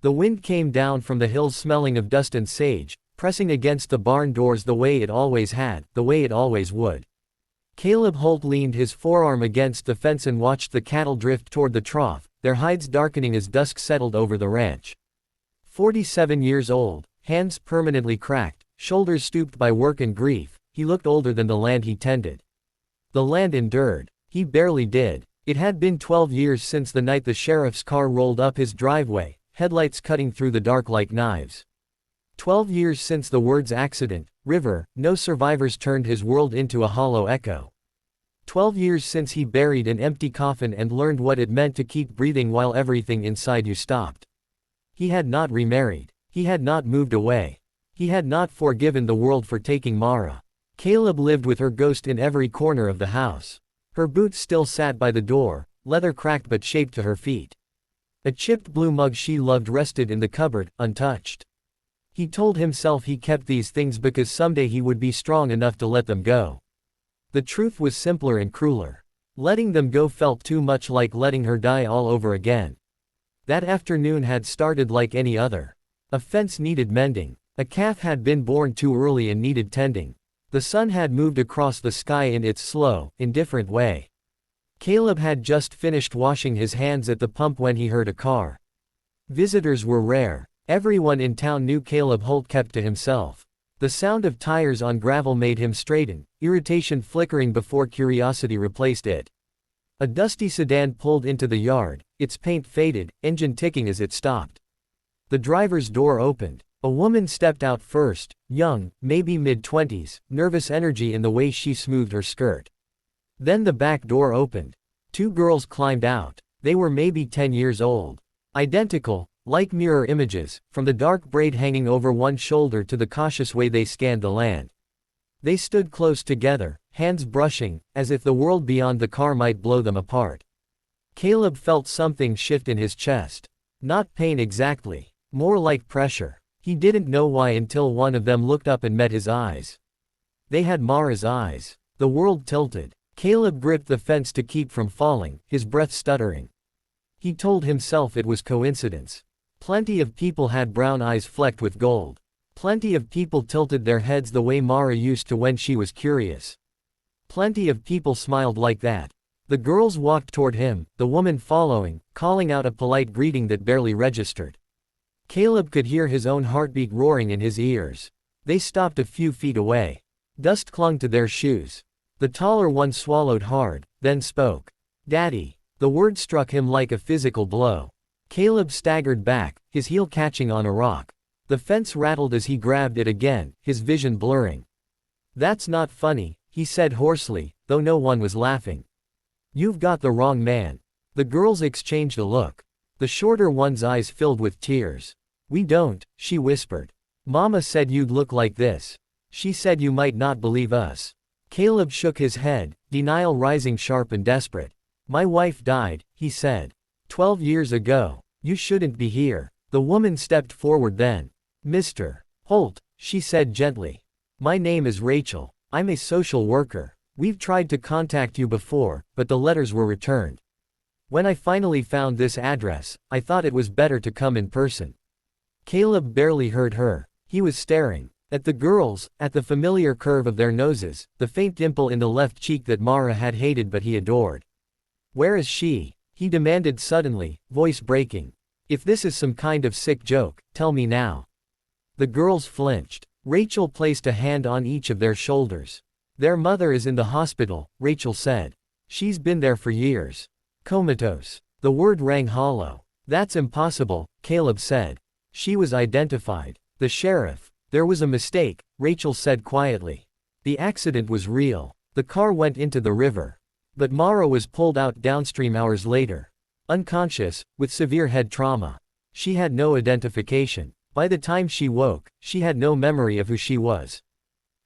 The wind came down from the hills smelling of dust and sage, pressing against the barn doors the way it always had, the way it always would. Caleb Holt leaned his forearm against the fence and watched the cattle drift toward the trough, their hides darkening as dusk settled over the ranch. 47 years old, hands permanently cracked, shoulders stooped by work and grief, he looked older than the land he tended. The land endured. He barely did. It had been 12 years since the night the sheriff's car rolled up his driveway, headlights cutting through the dark like knives. 12 years since the words accident, river, no survivors turned his world into a hollow echo. 12 years since he buried an empty coffin and learned what it meant to keep breathing while everything inside you stopped. He had not remarried. He had not moved away. He had not forgiven the world for taking Mara. Caleb lived with her ghost in every corner of the house. Her boots still sat by the door, leather cracked but shaped to her feet. A chipped blue mug she loved rested in the cupboard, untouched. He told himself he kept these things because someday he would be strong enough to let them go. The truth was simpler and crueler. Letting them go felt too much like letting her die all over again. That afternoon had started like any other. A fence needed mending. A calf had been born too early and needed tending. The sun had moved across the sky in its slow, indifferent way. Caleb had just finished washing his hands at the pump when he heard a car. Visitors were rare. Everyone in town knew Caleb Holt kept to himself. The sound of tires on gravel made him straighten, irritation flickering before curiosity replaced it. A dusty sedan pulled into the yard, its paint faded, engine ticking as it stopped. The driver's door opened. A woman stepped out first, young, maybe mid-20s, nervous energy in the way she smoothed her skirt. Then the back door opened. Two girls climbed out. They were maybe 10 years old. Identical, like mirror images, from the dark braid hanging over one shoulder to the cautious way they scanned the land. They stood close together, hands brushing, as if the world beyond the car might blow them apart. Caleb felt something shift in his chest. Not pain exactly, more like pressure. He didn't know why until one of them looked up and met his eyes. They had Mara's eyes. The world tilted. Caleb gripped the fence to keep from falling, his breath stuttering. He told himself it was coincidence. Plenty of people had brown eyes flecked with gold. Plenty of people tilted their heads the way Mara used to when she was curious. Plenty of people smiled like that. The girls walked toward him, the woman following, calling out a polite greeting that barely registered. Caleb could hear his own heartbeat roaring in his ears. They stopped a few feet away. Dust clung to their shoes. The taller one swallowed hard, then spoke. "Daddy." The word struck him like a physical blow. Caleb staggered back, his heel catching on a rock. The fence rattled as he grabbed it again, his vision blurring. "That's not funny," he said hoarsely, though no one was laughing. "You've got the wrong man." The girls exchanged a look. The shorter one's eyes filled with tears. "We don't," she whispered. "Mama said you'd look like this. She said you might not believe us." Caleb shook his head, denial rising sharp and desperate. "My wife died," he said. 12 years ago. You shouldn't be here." The woman stepped forward then. "Mr. Holt," she said gently. "My name is Rachel. I'm a social worker. We've tried to contact you before, but the letters were returned. When I finally found this address, I thought it was better to come in person." Caleb barely heard her. He was staring at the girls, at the familiar curve of their noses, the faint dimple in the left cheek that Mara had hated but he adored. "Where is she?" he demanded suddenly, voice breaking. "If this is some kind of sick joke, tell me now." The girls flinched. Rachel placed a hand on each of their shoulders. "Their mother is in the hospital," Rachel said. "She's been there for years. Comatose." The word rang hollow. "That's impossible," Caleb said. "She was identified. The sheriff." "There was a mistake," Rachel said quietly. "The accident was real. The car went into the river. But Mara was pulled out downstream hours later. Unconscious, with severe head trauma. She had no identification. By the time she woke, she had no memory of who she was."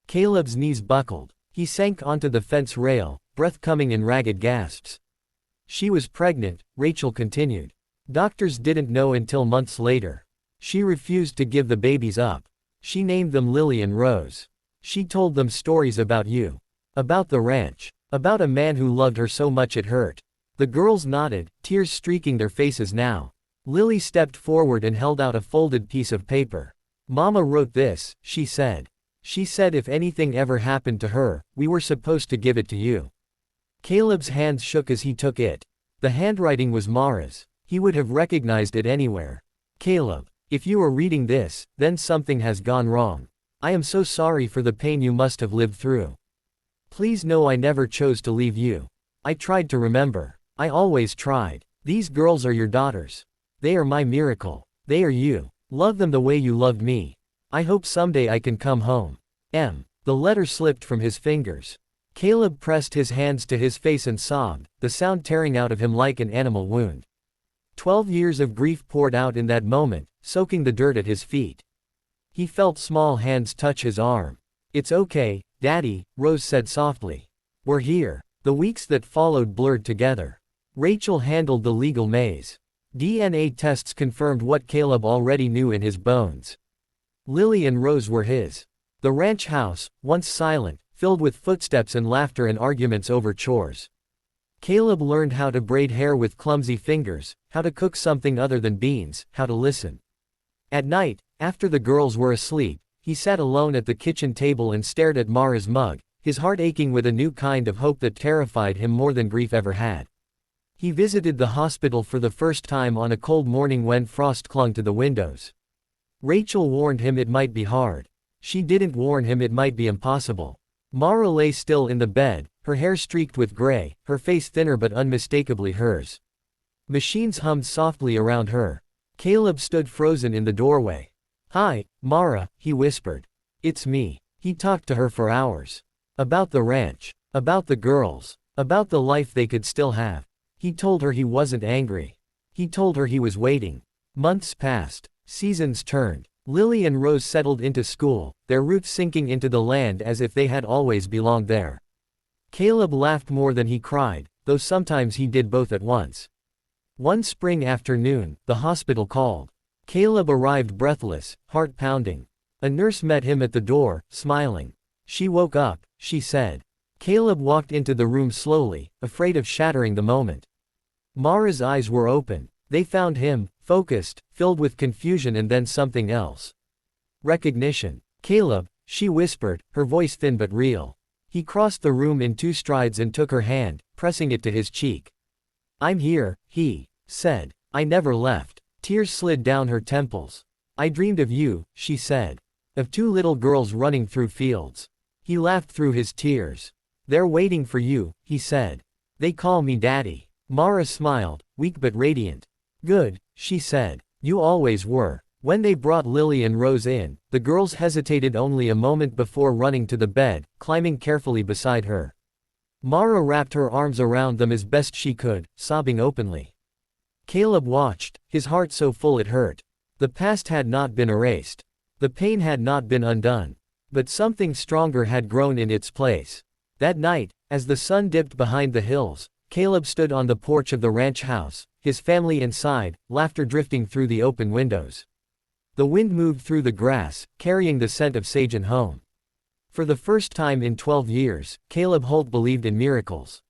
Caleb's knees buckled. He sank onto the fence rail, breath coming in ragged gasps. "She was pregnant," Rachel continued. "Doctors didn't know until months later. She refused to give the babies up. She named them Lily and Rose. She told them stories about you. About the ranch. About a man who loved her so much it hurt." The girls nodded, tears streaking their faces now. Lily stepped forward and held out a folded piece of paper. Mama wrote this, she said. She said if anything ever happened to her, we were supposed to give it to you. Caleb's hands shook as he took it. The handwriting was Mara's. He would have recognized it anywhere. Caleb, if you are reading this, then something has gone wrong. I am so sorry for the pain you must have lived through. Please know I never chose to leave you. I tried to remember. I always tried. These girls are your daughters. They are my miracle. They are you. Love them the way you loved me. I hope someday I can come home. The letter slipped from his fingers. Caleb pressed his hands to his face and sobbed, the sound tearing out of him like an animal wound. 12 years of grief poured out in that moment, soaking the dirt at his feet. He felt small hands touch his arm. It's okay, Daddy, Rose said softly. We're here. The weeks that followed blurred together. Rachel handled the legal maze. DNA tests confirmed what Caleb already knew in his bones. Lily and Rose were his. The ranch house, once silent, filled with footsteps and laughter and arguments over chores. Caleb learned how to braid hair with clumsy fingers, how to cook something other than beans, how to listen. At night, after the girls were asleep, he sat alone at the kitchen table and stared at Mara's mug, his heart aching with a new kind of hope that terrified him more than grief ever had. He visited the hospital for the first time on a cold morning when frost clung to the windows. Rachel warned him it might be hard. She didn't warn him it might be impossible. Mara lay still in the bed, her hair streaked with gray, her face thinner but unmistakably hers. Machines hummed softly around her. Caleb stood frozen in the doorway. Hi, Mara, he whispered. It's me. He talked to her for hours. About the ranch. About the girls. About the life they could still have. He told her he wasn't angry. He told her he was waiting. Months passed. Seasons turned. Lily and Rose settled into school, their roots sinking into the land as if they had always belonged there. Caleb laughed more than he cried, though sometimes he did both at once. One spring afternoon, the hospital called. Caleb arrived breathless, heart pounding. A nurse met him at the door, smiling. She woke up, she said. Caleb walked into the room slowly, afraid of shattering the moment. Mara's eyes were open. They found him, focused, filled with confusion and then something else. Recognition. Caleb, she whispered, her voice thin but real. He crossed the room in 2 strides and took her hand, pressing it to his cheek. I'm here, he said. I never left. Tears slid down her temples. I dreamed of you, she said. Of 2 little girls running through fields. He laughed through his tears. They're waiting for you, he said. They call me Daddy. Mara smiled, weak but radiant. Good, she said. You always were. When they brought Lily and Rose in, the girls hesitated only a moment before running to the bed, climbing carefully beside her. Mara wrapped her arms around them as best she could, sobbing openly. Caleb watched, his heart so full it hurt. The past had not been erased. The pain had not been undone. But something stronger had grown in its place. That night, as the sun dipped behind the hills, Caleb stood on the porch of the ranch house, his family inside, laughter drifting through the open windows. The wind moved through the grass, carrying the scent of sage and home. For the first time in 12 years, Caleb Holt believed in miracles.